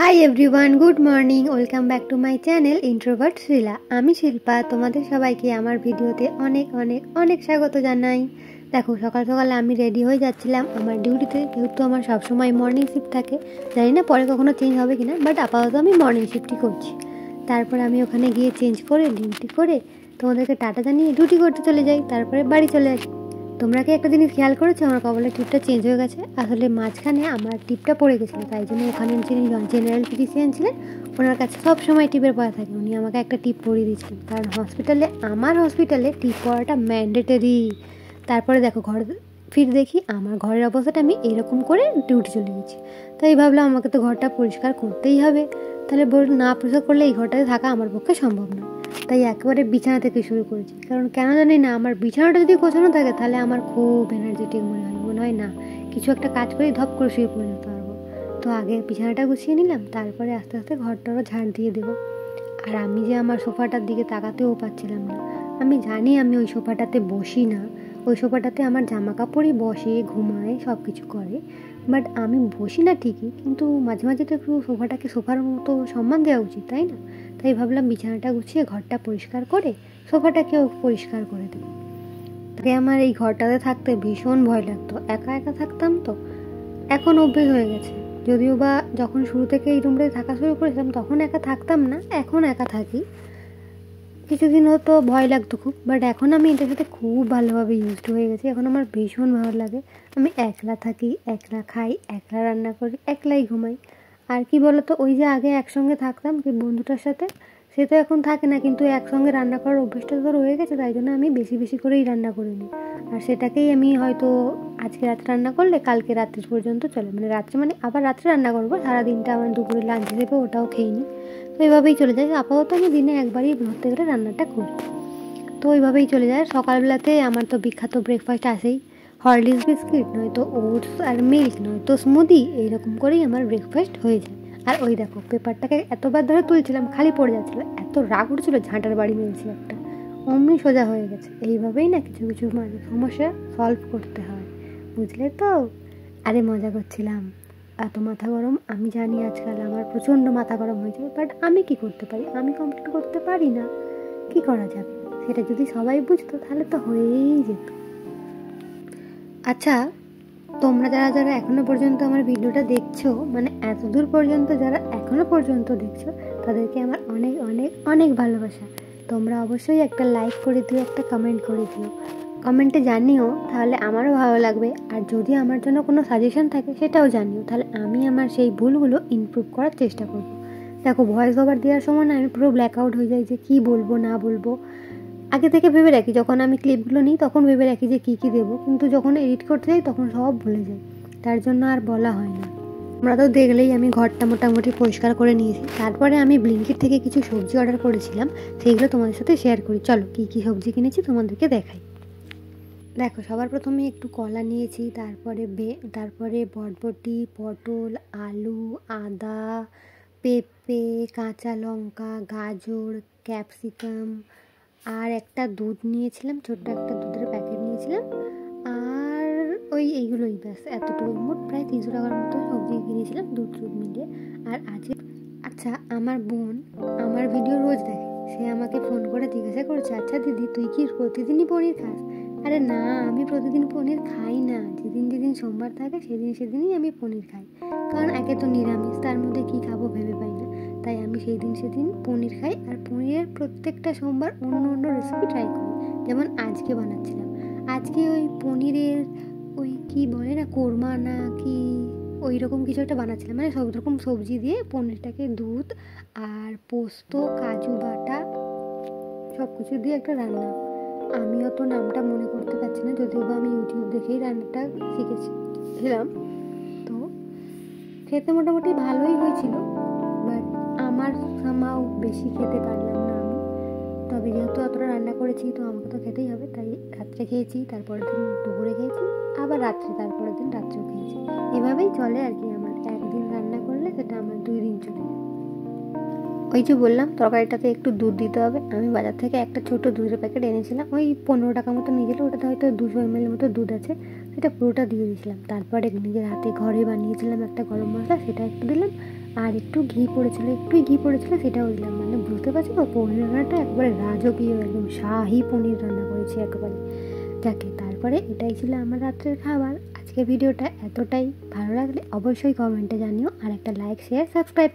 Hi everyone, good morning, welcome back to my channel introvert Srila. আমি শিল্পা, তোমাদের সবাইকে আমার ভিডিওতে অনেক অনেক অনেক স্বাগত জানাই। দেখো, সকাল সকালে আমি রেডি হয়ে যাচ্ছিলাম আমার ডিউটিতে, যেহেতু আমার সবসময় মর্নিং শিফট থাকে। জানি না পরে কখনো চেঞ্জ হবে কিনা, বাট আপাতত আমি মর্নিং শিফটই করছি। তারপরে আমি ওখানে গিয়ে চেঞ্জ করে ডিউটি করে তোমাদেরকে টাটা জানিয়ে ডিউটি করতে চলে যাই, তারপরে বাড়ি চলে আসি। তোমরা কি একটা জিনিস খেয়াল করেছো, আমার কপালের টিপটা চেঞ্জ হয়ে গেছে? আসলে মাঝখানে আমার টিপটা পড়ে গেছিলো, তাই জন্য ওখানে যিনি জেনারেল ফিজিশিয়ান ছিলেন, ওনার কাছে সব সময় টিপের পড়া থাকে। উনি আমাকে একটা টিপ পরিয়ে দিয়েছিলেন, কারণ আমার হসপিটালে টিপ পরাটা ম্যান্ডেটরি। তারপরে দেখো, ফির দেখি আমার ঘরের অবস্থাটা আমি এরকম করে ডিউটি চলে গেছি। তাই ভাবলাম আমাকে তো ঘরটা পরিষ্কার করতেই হবে, তাহলে না পরিষ্কার করলে এই ঘরটাতে থাকা আমার পক্ষে সম্ভব না। তাই একেবারে বিছানা থেকে শুরু করেছি, কারণ কেন জানি না, আমার বিছানাটা যদি গোছানো থাকে তাহলে আমার খুব এনার্জেটিক মনে হয় না কিছু একটা কাজ করে ধপ করে শুয়ে পড়ে যেতে পারবো। তো আগে বিছানাটা গুছিয়ে নিলাম, তারপরে আস্তে আস্তে ঘরটারও ঝাড় দিয়ে দেবো। আর আমি যে আমার সোফাটার দিকে তাকাতেও পাচ্ছিলাম না। আমি জানি আমি ওই সোফাটাতে বসি না, ওই সোফাটাতে আমার জামা কাপড়ই বসে, ঘুমায়, সব কিছু করে, বাট আমি বসি না ঠিকই, কিন্তু মাঝে মাঝে তো একটু সোফাটাকে সোফার মতো সম্মান দেওয়া উচিত, তাই না? তাই ভাবলাম বিছানাটা গুছিয়ে ঘরটা পরিষ্কার করে সোফাটাকেও পরিষ্কার করে দেবো। তাই আমার এই ঘরটাতে থাকতে ভীষণ ভয় লাগতো, একা একা থাকতাম তো। এখন অভ্যেস হয়ে গেছে, যদিও বা যখন শুরু থেকে এই রুমটাতে থাকা শুরু করেছিলাম তখন একা থাকতাম না, এখন একা থাকি। কিছুদিন হতো ভয় লাগতো খুব, বাট এখন আমি এটার সাথে খুব ভালোভাবে ইউজড হয়ে গেছি। এখন আমার ভীষণ ভালো লাগে। আমি একলা থাকি, একলা খাই, একলা রান্না করি, একলাই ঘুমাই। আর কি বলতো, ওই যে আগে একসঙ্গে থাকতাম যে বন্ধুটার সাথে, সে তো এখন থাকে না, কিন্তু একসঙ্গে রান্না করার অভ্যেসটা তো রয়ে গেছে, তাই জন্য আমি বেশি বেশি করেই রান্না করে নিই। আর সেটাকেই আমি হয়তো আজকে রাত্রে রান্না করলে কালকে রাত্রি পর্যন্ত চলে, রাত্রে আবার রাত্রে রান্না করবো, সারাদিনটা আমার দুপুরে লাঞ্চ হিসেবে ওটাও খেয়ে নিই। তো এইভাবেই চলে যায়। আপাতত আমি দিনে একবারই ধরতে গেলে রান্নাটা করি, তো ওইভাবেই চলে যায়। সকালবেলাতে আমার তো বিখ্যাত ব্রেকফাস্ট আসেই, হরলিক্স বিস্কিট, নয়তো ওটস আর মিল্ক, নয়তো স্মুদি, এইরকম করেই আমার ব্রেকফাস্ট হয়ে যায়। আর ওই দেখো, পেপারটাকে এতবার ধরে তুলছিলাম, খালি পড়ে যাচ্ছিলো, এত রাগ উঠছিল, ঝাঁটার বাড়ি মেরেছি একটা, অমনি সোজা হয়ে গেছে। এইভাবেই না কিছু কিছু সমস্যা সলভ করতে হয়, বুঝলে তো? আরে মজা করছিলাম। এত মাথা গরম আমি জানি, আজকাল আমার প্রচণ্ড মাথা গরম হয়ে যায়, বাট আমি কি করতে পারি? আমি কমপ্লিট করতে পারি না, কি করা যাবে? সেটা যদি সবাই বুঝতো তাহলে তো হয়েই যেত। আচ্ছা, তোমরা যারা যারা এখনো পর্যন্ত আমার ভিডিওটা দেখছো, এতদূর পর্যন্ত যারা এখনো পর্যন্ত দেখছো, তাদেরকে আমার অনেক অনেক অনেক ভালোবাসা। তোমরা অবশ্যই একটা লাইক করে দিও, একটা কমেন্ট করে দিও, কমেন্টে জানিও, তাহলে আমারও ভালো লাগবে। আর যদি আমার জন্য কোনো সাজেশন থাকে সেটাও জানিও, তাহলে আমি আমার সেই ভুলগুলো ইমপ্রুভ করার চেষ্টা করব। দেখো, ভয়েস ওভার দেওয়ার সময় না আমি পুরো ব্ল্যাক আউট হয়ে যাই, যে কী বলবো না বলবো। আগে থেকে ভেবে রাখি, যখন আমি ক্লিপগুলো নিই তখন ভেবে রাখি যে কী কী দেবো, কিন্তু যখন এডিট করতে যাই তখন সব ভুলে যাই, তার জন্য আর বলা হয় না। আমরা তো দেখলেই আমি ঘরটা মোটামুটি পরিষ্কার করে নিয়েছি। তারপরে আমি ব্লিঙ্কিট থেকে কিছু সবজি অর্ডার করেছিলাম, সেইগুলো তোমাদের সাথে শেয়ার করি। চলো, কী কী সবজি কিনেছি তোমাদেরকে দেখাই। দেখো, সবার প্রথমে একটু কলা নিয়েছি, তারপরে বরবটি, পটল, আলু, আদা, পেঁপে, কাঁচা লঙ্কা, গাজর, ক্যাপসিকাম, আর একটা দুধ নিয়েছিলাম, ছোট্ট একটা দুধের প্যাকেট নিয়েছিলাম। আর এইগুলোই, ব্যাস এতটুকু। মোট প্রায় 300 টাকার মতো সবজি কিনেছিলাম, দুধ মিলিয়ে। আর আজকে আচ্ছা, আমার বোন আমার ভিডিও রোজ দেখে, সে আমাকে ফোন করে জিজ্ঞাসা করছে, আচ্ছা দিদি, তুই কি প্রতিদিনই পনির খাস? আরে না, আমি প্রতিদিন পনির খাই না, যেদিন যেদিন সোমবার থাকে সেদিনই আমি পনির খাই, কারণ একে তো নিরামিষ, তার মধ্যে কী খাবো ভেবে পাই না। তাই আমি সেদিন পনির খাই। আর পনিরের প্রত্যেকটা সোমবার অন্য অন্য রেসিপি ট্রাই করি। যেমন আজকে বানাচ্ছিলাম, আজকে ওই পনিরের ওই কি বলে না, কোরমা না কি, ওই রকম কিছু একটা বানাচ্ছিলাম, সব রকম সবজি দিয়ে পনিরটাকে দুধ আর পোস্ত, কাজু বাটা, সব কিছু দিয়ে একটা রান্না। আমিও তো নামটা মনে করতে পারছি না, যদিও বা আমি ইউটিউব দেখেই রান্নাটা শিখেছিলাম। তো খেতে মোটামুটি ভালোই হয়েছিল, বাট আমার সামাও বেশি খেতে পারলাম না আমি। তবে যেহেতু অতটা রান্না করেছি তো আমাকে তো খেতেই হবে, তাই রাত্রে খেয়েছি, তারপরের দিন দুপুরে খেয়েছি, আবার তারপরের দিন রাত্রেও খেয়েছি। এভাবেই চলে আর কি, আমার একদিন রান্না করলে সেটা আমার 2 দিন চলে যায়। ওই যে বললাম, তরকারিটাতে একটু দুধ দিতে হবে। আমি বাজার থেকে একটা ছোটো দুধের প্যাকেট এনেছিলাম, ওই 15 টাকা মতো নিয়েছিল, ওটাতে হয়তো 200 ml মতো দুধ আছে, সেটা পুরোটা দিয়ে দিয়েছিলাম। তারপরে নিজের হাতে ঘরে বানিয়েছিলাম একটা গরম মশলা, সেটা একটু দিলাম। আর একটু ঘি পড়েছিল, সেটাও দিলাম। মানে বুঝতে পারছি না, পনির রান্নাটা একবারে রাজকীয়, একদম শাহি পনির রান্না করেছি একেবারে। যাকে তারপরে এটাই ছিল আমার রাত্রের খাবার। আজকে ভিডিওটা এতটাই, ভালো লাগলে অবশ্যই কমেন্টে জানিও, আর একটা লাইক, শেয়ার, সাবস্ক্রাইব